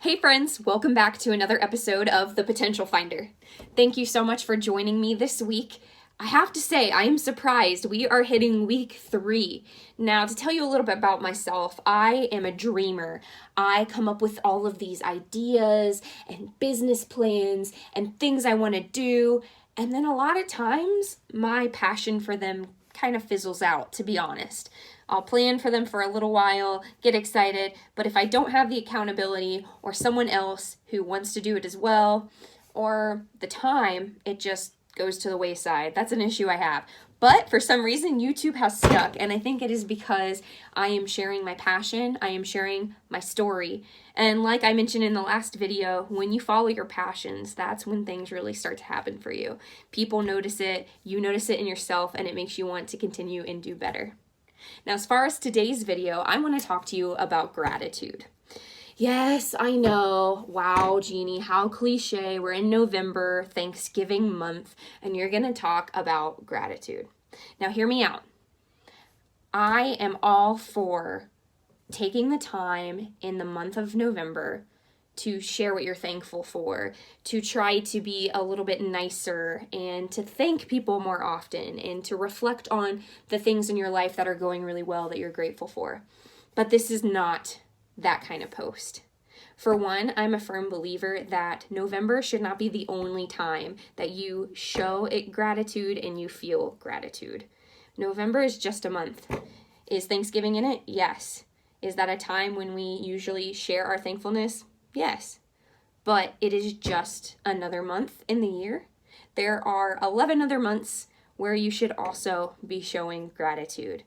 Hey friends, welcome back to another episode of The Potential Finder. Thank you so much for joining me this week. I have to say, I am surprised. We are hitting week 3. Now, to tell you a little bit about myself, I am a dreamer. I come up with all of these ideas and business plans and things I want to do, and then a lot of times, my passion for them kind of fizzles out, to be honest. I'll plan for them for a little while, get excited, but if I don't have the accountability or someone else who wants to do it as well, or the time, it just goes to the wayside. That's an issue I have. But for some reason, YouTube has stuck, and I think it is because I am sharing my passion, I am sharing my story. And like I mentioned in the last video, when you follow your passions, that's when things really start to happen for you. People notice it, you notice it in yourself, and it makes you want to continue and do better. Now, as far as today's video, I want to talk to you about gratitude. Yes, I know. Wow, Jeannie, how cliche. We're in November, Thanksgiving month, and you're going to talk about gratitude. Now, hear me out. I am all for taking the time in the month of November to share what you're thankful for, to try to be a little bit nicer, and to thank people more often, and to reflect on the things in your life that are going really well that you're grateful for. But this is not that kind of post. For one, I'm a firm believer that November should not be the only time that you show it gratitude and you feel gratitude. November is just a month. Is Thanksgiving in it? Yes. Is that a time when we usually share our thankfulness? Yes, but it is just another month in the year. There are 11 other months where you should also be showing gratitude.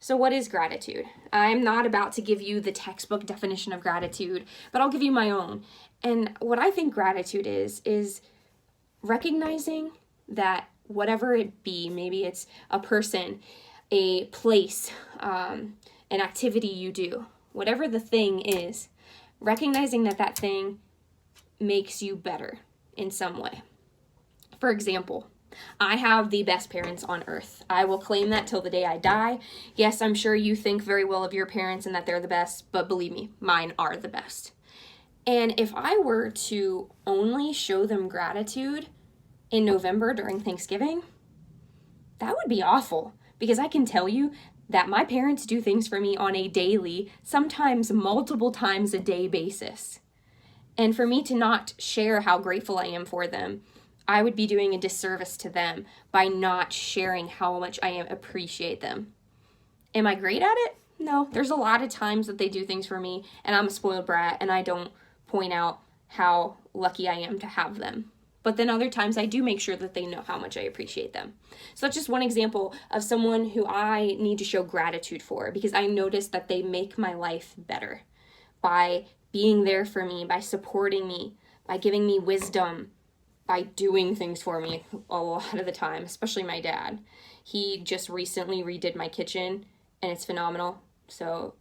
So what is gratitude? I'm not about to give you the textbook definition of gratitude, but I'll give you my own. And what I think gratitude is recognizing that whatever it be, maybe it's a person, a place, an activity you do, whatever the thing is, recognizing that that thing makes you better in some way. For example, I have the best parents on earth. I will claim that till the day I die. Yes, I'm sure you think very well of your parents and that they're the best, but believe me, mine are the best. And if I were to only show them gratitude in November during Thanksgiving, that would be awful, because I can tell you that my parents do things for me on a daily, sometimes multiple times a day basis. And for me to not share how grateful I am for them, I would be doing a disservice to them by not sharing how much I appreciate them. Am I great at it? No. There's a lot of times that they do things for me, and I'm a spoiled brat, and I don't point out how lucky I am to have them. But then other times I do make sure that they know how much I appreciate them. So that's just one example of someone who I need to show gratitude for, because I notice that they make my life better by being there for me, by supporting me, by giving me wisdom, by doing things for me a lot of the time, especially my dad. He just recently redid my kitchen and it's phenomenal. So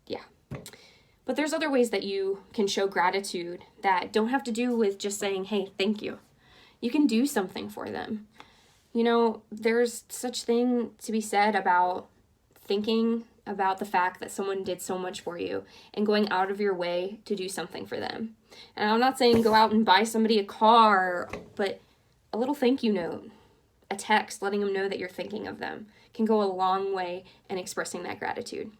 yeah. But there's other ways that you can show gratitude that don't have to do with just saying, hey, thank you. You can do something for them. You know, there's such thing to be said about thinking about the fact that someone did so much for you and going out of your way to do something for them. And I'm not saying go out and buy somebody a car, but a little thank you note, a text letting them know that you're thinking of them can go a long way in expressing that gratitude.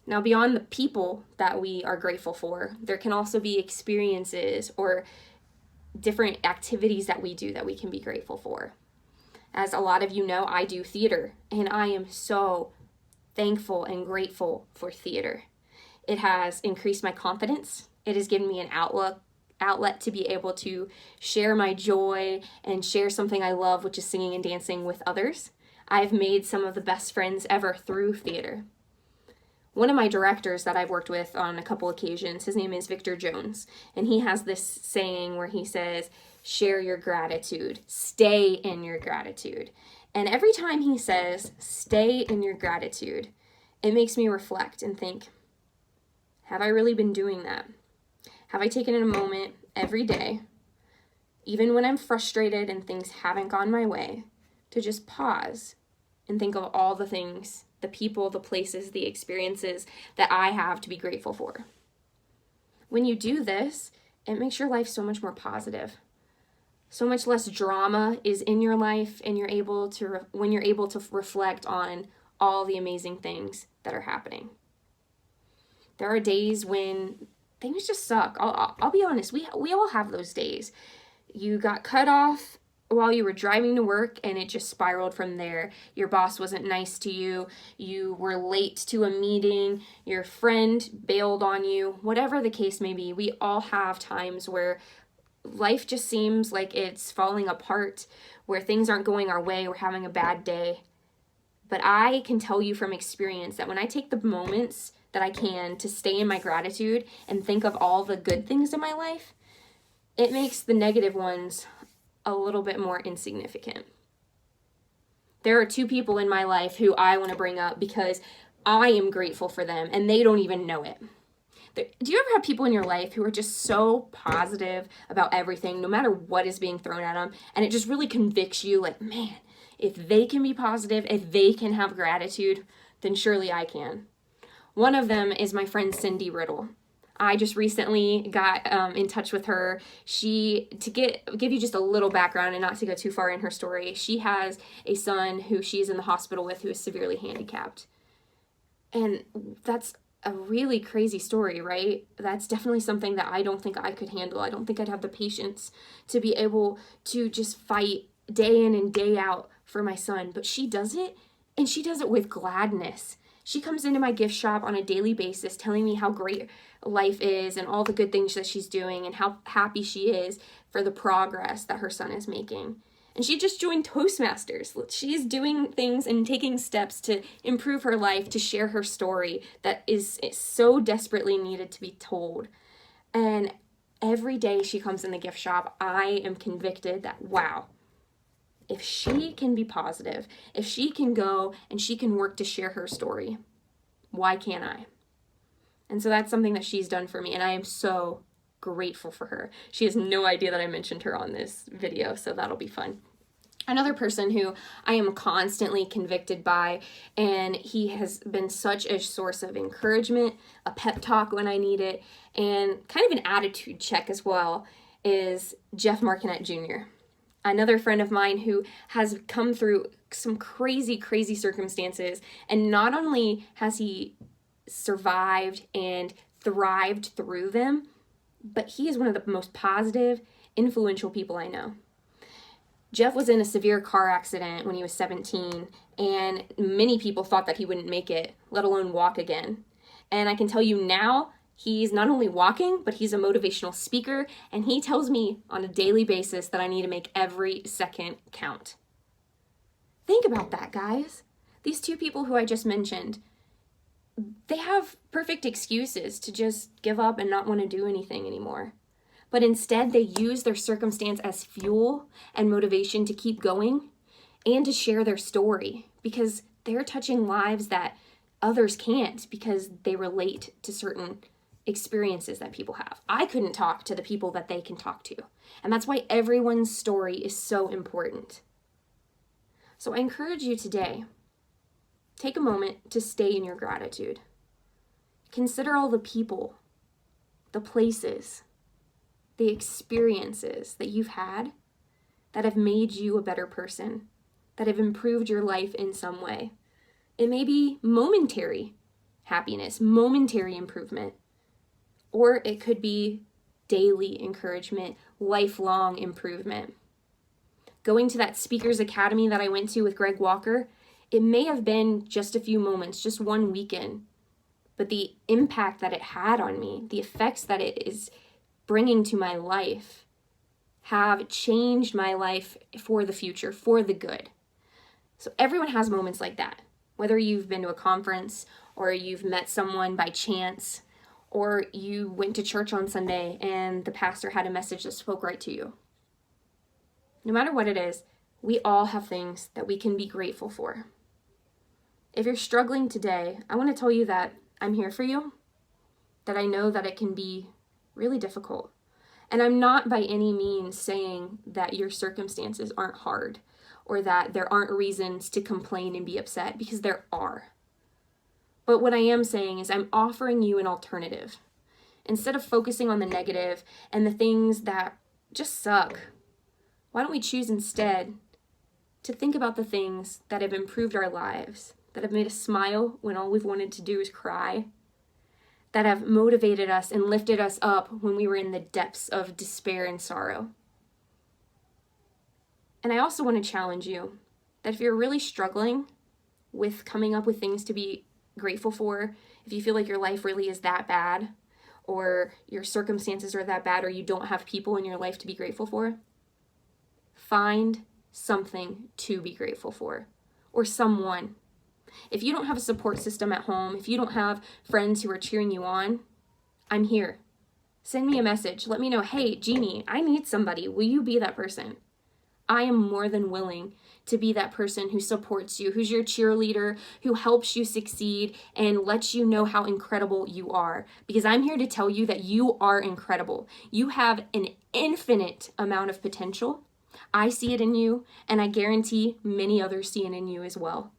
Now, beyond the people that we are grateful for, there can also be experiences or different activities that we do that we can be grateful for. As a lot of you know, I do theater, and I am so thankful and grateful for theater. It has increased my confidence. It has given me an outlet to be able to share my joy and share something I love, which is singing and dancing, with others. I've made some of the best friends ever through theater. One of my directors that I've worked with on a couple occasions, his name is Victor Jones, and he has this saying where he says, share your gratitude, stay in your gratitude. And every time he says, stay in your gratitude, it makes me reflect and think, have I really been doing that? Have I taken a moment every day, even when I'm frustrated and things haven't gone my way, to just pause and think of all the things, the people, the places, the experiences that I have to be grateful for? When you do this, it makes your life so much more positive. So much less drama is in your life, and when you're able to reflect on all the amazing things that are happening. There are days when things just suck. I'll be honest, we all have those days. You got cut off while you were driving to work, and it just spiraled from there. Your boss wasn't nice to you. You were late to a meeting. Your friend bailed on you. Whatever the case may be, we all have times where life just seems like it's falling apart, where things aren't going our way. We're having a bad day. But I can tell you from experience that when I take the moments that I can to stay in my gratitude and think of all the good things in my life, it makes the negative ones a little bit more insignificant. There are two people in my life who I want to bring up because I am grateful for them and they don't even know it. Do you ever have people in your life who are just so positive about everything, no matter what is being thrown at them, and it just really convicts you, like, man, if they can be positive, if they can have gratitude, then surely I can. One of them is my friend Cindy Riddle. I just recently got in touch with her. To give you just a little background and not to go too far in her story, she has a son who she's in the hospital with who is severely handicapped. And that's a really crazy story, right? That's definitely something that I don't think I could handle. I don't think I'd have the patience to be able to just fight day in and day out for my son. But she does it, and she does it with gladness. She comes into my gift shop on a daily basis telling me how great life is and all the good things that she's doing and how happy she is for the progress that her son is making. And she just joined Toastmasters. She's doing things and taking steps to improve her life, to share her story that is so desperately needed to be told. And every day she comes in the gift shop, I am convicted that, wow, if she can be positive, if she can go and she can work to share her story, why can't I? And so that's something that she's done for me, and I am so grateful for her. She has no idea that I mentioned her on this video, so that'll be fun. Another person who I am constantly convicted by, and he has been such a source of encouragement, a pep talk when I need it, and kind of an attitude check as well, is Jeff Markin Jr., another friend of mine who has come through some crazy, crazy circumstances, and not only has he survived and thrived through them, but he is one of the most positive, influential people I know. Jeff was in a severe car accident when he was 17, and many people thought that he wouldn't make it, let alone walk again. And I can tell you now, he's not only walking, but he's a motivational speaker, and he tells me on a daily basis that I need to make every second count. Think about that, guys. These two people who I just mentioned, they have perfect excuses to just give up and not want to do anything anymore. But instead, they use their circumstance as fuel and motivation to keep going and to share their story, because they're touching lives that others can't because they relate to certain experiences that people have. I couldn't talk to the people that they can talk to. And that's why everyone's story is so important. So I encourage you today, take a moment to stay in your gratitude. Consider all the people, the places, the experiences that you've had that have made you a better person, that have improved your life in some way. It may be momentary happiness, momentary improvement, or it could be daily encouragement, lifelong improvement. Going to that Speakers Academy that I went to with Greg Walker, it may have been just a few moments, just one weekend, but the impact that it had on me, the effects that it is bringing to my life, have changed my life for the future, for the good. So everyone has moments like that, whether you've been to a conference or you've met someone by chance, or you went to church on Sunday and the pastor had a message that spoke right to you. No matter what it is, we all have things that we can be grateful for. If you're struggling today, I want to tell you that I'm here for you, that I know that it can be really difficult. And I'm not by any means saying that your circumstances aren't hard or that there aren't reasons to complain and be upset, because there are. But what I am saying is I'm offering you an alternative. Instead of focusing on the negative and the things that just suck, why don't we choose instead to think about the things that have improved our lives, that have made us smile when all we've wanted to do is cry, that have motivated us and lifted us up when we were in the depths of despair and sorrow. And I also want to challenge you that if you're really struggling with coming up with things to be grateful for, if you feel like your life really is that bad, or your circumstances are that bad, or you don't have people in your life to be grateful for, find something to be grateful for, or someone. If you don't have a support system at home, if you don't have friends who are cheering you on, I'm here. Send me a message. Let me know, hey, Jeannie, I need somebody. Will you be that person? I am more than willing to be that person who supports you, who's your cheerleader, who helps you succeed and lets you know how incredible you are. Because I'm here to tell you that you are incredible. You have an infinite amount of potential. I see it in you, and I guarantee many others see it in you as well.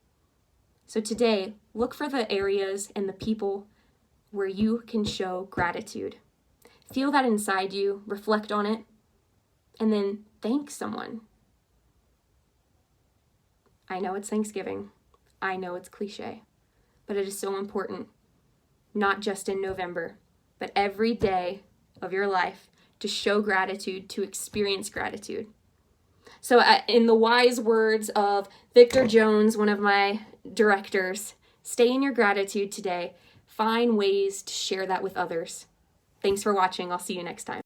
So today, look for the areas and the people where you can show gratitude. Feel that inside you, reflect on it, and then thank someone. I know it's Thanksgiving. I know it's cliche, but it is so important, not just in November, but every day of your life to show gratitude, to experience gratitude. So in the wise words of Victor Jones, one of my directors, stay in your gratitude today. Find ways to share that with others. Thanks for watching. I'll see you next time.